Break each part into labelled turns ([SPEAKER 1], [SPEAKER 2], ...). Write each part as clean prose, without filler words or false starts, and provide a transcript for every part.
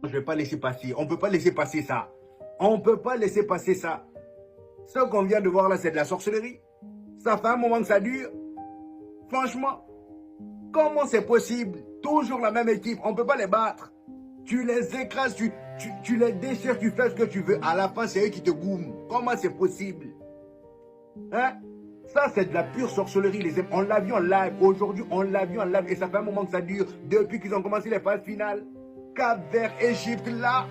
[SPEAKER 1] Je vais pas laisser passer. On peut pas laisser passer ça. On peut pas laisser passer ça. Ce qu'on vient de voir là, c'est de la sorcellerie. Ça fait un moment que ça dure. Franchement, comment c'est possible? Toujours la même équipe, on peut pas les battre. Tu les écrases, tu les déchires, tu fais ce que tu veux. À la fin, c'est eux qui te goument. Comment c'est possible? Hein? Ça, c'est de la pure sorcellerie, les amis. On l'a vu en live. Aujourd'hui, on l'a vu en live. Et ça fait un moment que ça dure. Depuis qu'ils ont commencé les phases finales. Cap-Vert, Égypte, là.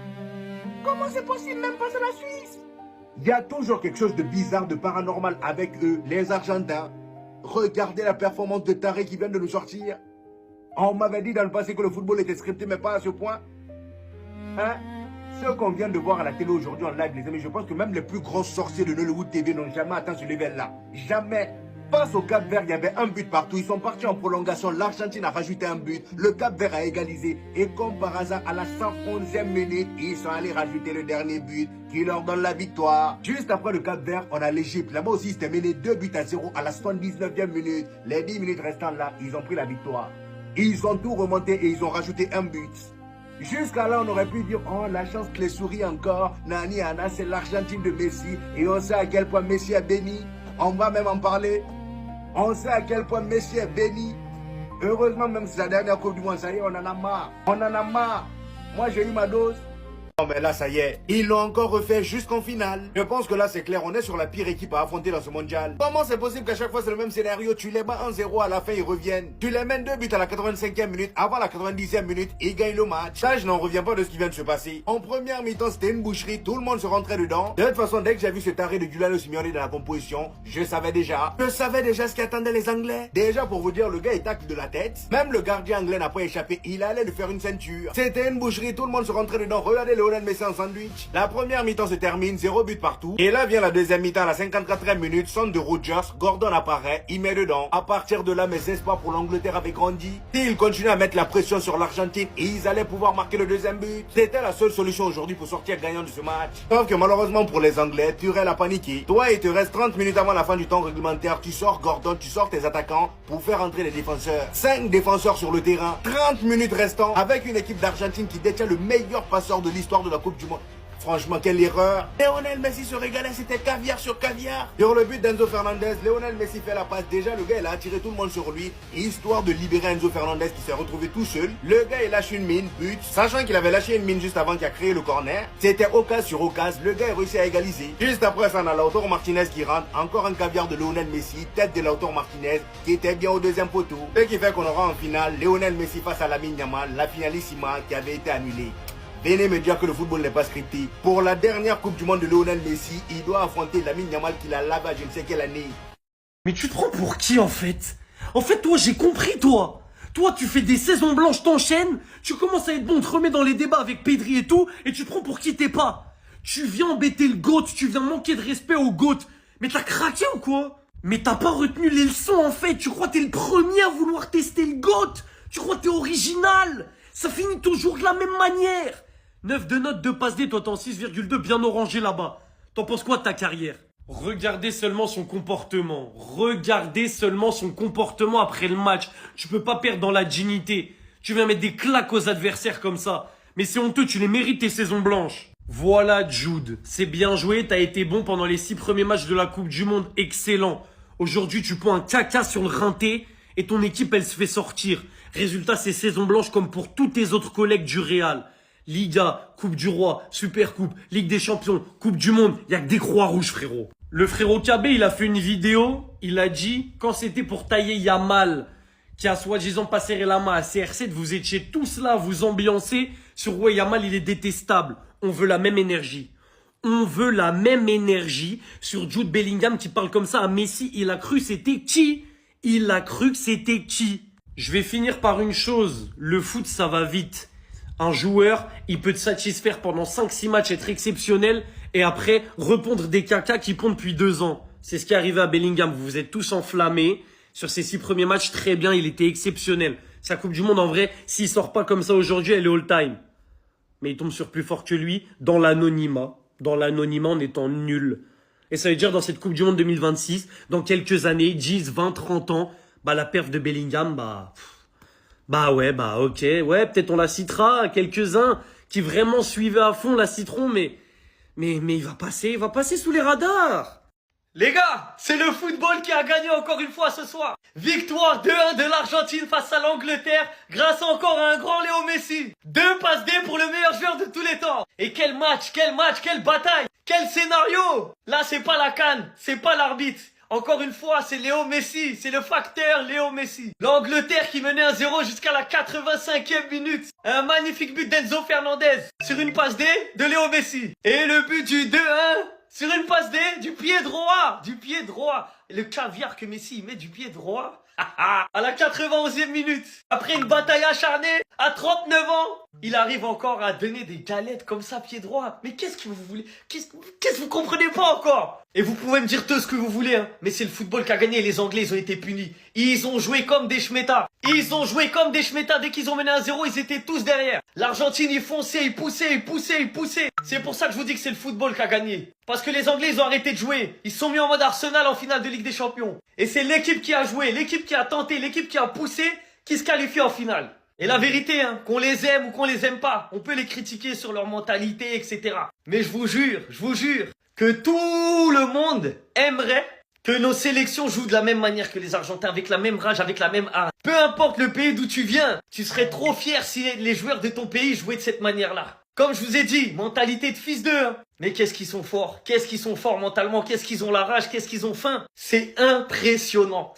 [SPEAKER 1] Comment c'est possible? Même pas à la Suisse. Il y a toujours quelque chose de bizarre, de paranormal avec eux, les Argentins. Regardez la performance de Taré qui vient de nous sortir. On m'avait dit dans le passé que le football était scripté, mais pas à ce point. Hein? Ce qu'on vient de voir à la télé aujourd'hui en live, les amis, je pense que même les plus grands sorciers de Nollywood TV n'ont jamais atteint ce level-là. Jamais. Face au Cap-Vert, il y avait un but partout. Ils sont partis en prolongation. L'Argentine a rajouté un but. Le Cap-Vert a égalisé. Et comme par hasard, à la 111e minute, ils sont allés rajouter le dernier but qui leur donne la victoire. Juste après le Cap-Vert, on a l'Égypte. Là-bas aussi, c'était mené 2-0 à la 79e minute. Les 10 minutes restantes là, ils ont pris la victoire. Ils ont tout remonté et ils ont rajouté un but. Jusqu'à là, on aurait pu dire, oh, la chance que les souris encore. Nani Anna, c'est l'Argentine de Messi. Et on sait à quel point Messi est béni. On va même en parler. On sait à quel point Messi est béni. Heureusement, même si c'est la dernière Coupe du Monde, ça y est, on en a marre. On en a marre. Moi, j'ai eu ma dose. Non mais là ça y est, ils l'ont encore refait jusqu'en finale. Je pense que là c'est clair, on est sur la pire équipe à affronter dans ce mondial. Comment c'est possible qu'à chaque fois c'est le même scénario? Tu les bats 1-0, à la fin ils reviennent. Tu les mènes 2 buts à la 85e minute, avant la 90e minute, ils gagnent le match. Ça je n'en reviens pas de ce qui vient de se passer. En première mi-temps c'était une boucherie, tout le monde se rentrait dedans. De toute façon dès que j'ai vu ce taré de Giuliano Simeone dans la composition, je savais déjà ce qui attendait les Anglais. Déjà pour vous dire, le gars il tacle de la tête. Même le gardien anglais n'a pas échappé, il allait lui faire une ceinture. C'était une boucherie, tout le monde se rentrait dedans. Regardez Lionel Messi en sandwich. La première mi-temps se termine, 0 but partout. Et là vient la deuxième mi-temps à la 54e minute, centre de Rodgers, Gordon apparaît, il met dedans. À partir de là, mes espoirs pour l'Angleterre avaient grandi. Ils continuaient à mettre la pression sur l'Argentine et ils allaient pouvoir marquer le deuxième but. C'était la seule solution aujourd'hui pour sortir gagnant de ce match. Sauf que malheureusement pour les Anglais, Turel a paniqué. Toi, il te reste 30 minutes avant la fin du temps réglementaire. Tu sors Gordon, tu sors tes attaquants pour faire entrer les défenseurs. 5 défenseurs sur le terrain, 30 minutes restant avec une équipe d'Argentine qui détient le meilleur passeur de l'histoire de la Coupe du Monde. Franchement, quelle erreur. Lionel Messi se régalait, c'était caviar sur caviar. Sur le but d'Enzo Fernandez, Lionel Messi fait la passe. Déjà, le gars, il a attiré tout le monde sur lui, histoire de libérer Enzo Fernandez qui s'est retrouvé tout seul. Le gars, il lâche une mine, but. Sachant qu'il avait lâché une mine juste avant qu'il a créé le corner. C'était occasion sur occasion. Le gars, il réussit à égaliser. Juste après ça, on a Lautaro Martinez qui rentre. Encore un caviar de Lionel Messi, tête de Lautaro Martinez, qui était bien au deuxième poteau. Ce qui fait qu'on aura en finale Lionel Messi face à Lamine Yamal, la finalissima qui avait été annulée. Venez me dire que le football n'est pas scripté. Pour la dernière Coupe du Monde de Lionel Messi, il doit affronter Lamine Yamal qu'il a lavé à je ne sais quelle année.
[SPEAKER 2] Mais tu te prends pour qui en fait? En fait, toi, j'ai compris, toi. Toi, tu fais des saisons blanches, t'enchaînes, tu commences à être bon, te remets dans les débats avec Pedri et tout, et tu te prends pour qui t'es pas. Tu viens embêter le GOAT, tu viens manquer de respect au GOAT. Mais t'as craqué ou quoi? Mais t'as pas retenu les leçons en fait, tu crois que t'es le premier à vouloir tester le GOAT? Tu crois que t'es original? Ça finit toujours de la même manière. 9 de notes, 2 passes D, toi t'es en 6,2 bien orangé là-bas. T'en penses quoi de ta carrière? Regardez seulement son comportement. Regardez seulement son comportement après le match. Tu peux pas perdre dans la dignité. Tu viens mettre des claques aux adversaires comme ça. Mais c'est honteux, tu les mérites tes saisons blanches. Voilà Jude, c'est bien joué, t'as été bon pendant les 6 premiers matchs de la Coupe du Monde, excellent. Aujourd'hui tu prends un caca sur le rinté et ton équipe elle se fait sortir. Résultat c'est saison blanche comme pour tous tes autres collègues du Real. Liga, Coupe du Roi, Super Coupe, Ligue des Champions, Coupe du Monde, y a que des croix rouges frérot. Le frérot Kabé, il a fait une vidéo, il a dit, quand c'était pour tailler Yamal, qui a soi-disant pas serré la main à CR7, vous étiez tous là, vous ambiancez sur ouais Yamal il est détestable. On veut la même énergie. On veut la même énergie sur Jude Bellingham qui parle comme ça à Messi. Il a cru c'était qui? Il a cru que c'était qui? Je vais finir par une chose, le foot ça va vite. Un joueur, il peut te satisfaire pendant 5-6 matchs, être exceptionnel, et après, répondre des cacas qui pondent depuis 2 ans. C'est ce qui est arrivé à Bellingham. Vous vous êtes tous enflammés. Sur ses 6 premiers matchs, très bien, il était exceptionnel. Sa Coupe du Monde, en vrai, s'il sort pas comme ça aujourd'hui, elle est all-time. Mais il tombe sur plus fort que lui, dans l'anonymat. Dans l'anonymat en étant nul. Et ça veut dire, dans cette Coupe du Monde 2026, dans quelques années, 10, 20, 30 ans, la perf de Bellingham, ok, ouais, peut-être on la citera, quelques-uns qui vraiment suivait à fond la citron, mais il va passer sous les radars. Les gars, c'est le football qui a gagné encore une fois ce soir. Victoire 2-1 de l'Argentine face à l'Angleterre grâce encore à un grand Léo Messi. 2 passes D pour le meilleur joueur de tous les temps. Et quel match, quelle bataille, quel scénario. Là, c'est pas la CAN, c'est pas l'arbitre. Encore une fois, c'est Léo Messi, c'est le facteur Léo Messi. L'Angleterre qui menait 1-0 jusqu'à la 85e minute. Un magnifique but d'Enzo Fernandez sur une passe D de Léo Messi. Et le but du 2-1 sur une passe D du pied droit. Et le caviar que Messi met du pied droit. À la 91e minute, après une bataille acharnée, à 39 ans, il arrive encore à donner des galettes comme ça, pied droit. Mais qu'est-ce que vous voulez? Qu'est-ce que vous comprenez pas encore? Et vous pouvez me dire tout ce que vous voulez, hein. Mais c'est le football qui a gagné et les Anglais, ils ont été punis. Ils ont joué comme des schmettas. Dès qu'ils ont mené 1-0, ils étaient tous derrière. L'Argentine, ils fonçaient, ils poussaient. C'est pour ça que je vous dis que c'est le football qui a gagné. Parce que les Anglais, ils ont arrêté de jouer. Ils se sont mis en mode Arsenal en finale de Ligue des Champions. Et c'est l'équipe qui a joué, l'équipe qui a tenté, l'équipe qui a poussé, qui se qualifie en finale. Et la vérité, hein, qu'on les aime ou qu'on les aime pas, on peut les critiquer sur leur mentalité, etc. Mais je vous jure, que tout le monde aimerait que nos sélections jouent de la même manière que les Argentins, avec la même rage, avec la même art. Peu importe le pays d'où tu viens, tu serais trop fier si les joueurs de ton pays jouaient de cette manière-là. Comme je vous ai dit, mentalité de fils d'eux. Hein. Mais qu'est-ce qu'ils sont forts mentalement, qu'est-ce qu'ils ont la rage, qu'est-ce qu'ils ont faim. C'est impressionnant.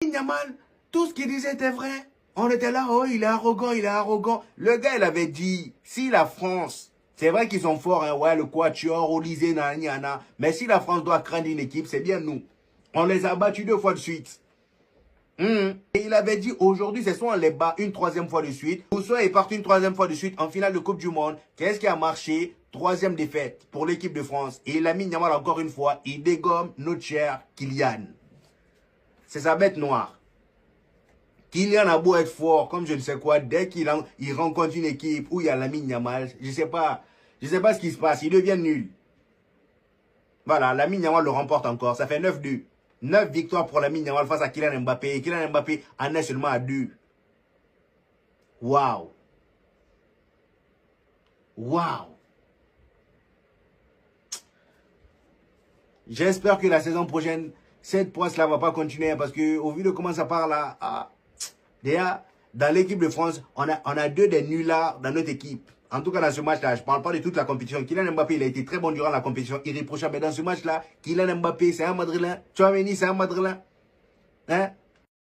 [SPEAKER 1] Yamal, tout ce qu'il disait était vrai. On était là, oh, il est arrogant. Le gars, il avait dit, si la France, c'est vrai qu'ils sont forts, hein, ouais, le Quatuor, Olysée, Naniana, mais si la France doit craindre une équipe, c'est bien nous. On les a battus 2 fois de suite. Et il avait dit, aujourd'hui, c'est soit on les bat une 3e fois de suite, ou soit ils partent une 3e fois de suite en finale de Coupe du Monde. Qu'est-ce qui a marché? 3e défaite pour l'équipe de France. Et il a mis Yamal encore une fois, il dégomme notre cher Kylian. C'est sa bête noire. Kylian a beau être fort, comme je ne sais quoi, dès qu'il rencontre une équipe où il y a Lamine Yamal, je sais pas ce qui se passe, il devient nul. Voilà, Lamine Yamal le remporte encore, ça fait 9-2. 9 victoires pour Lamine Yamal face à Kylian Mbappé. Et Kylian Mbappé en est seulement à 2. Waouh. J'espère que la saison prochaine, cette poisse-là va pas continuer parce que au vu de comment ça part là, déjà, dans l'équipe de France, on a 2 des nullards dans notre équipe. En tout cas, dans ce match-là, je ne parle pas de toute la compétition. Kylian Mbappé, il a été très bon durant la compétition, irréprochable. Mais dans ce match-là, Kylian Mbappé, c'est un Madrilène. Tchouaméni, c'est un Madrilène. Hein?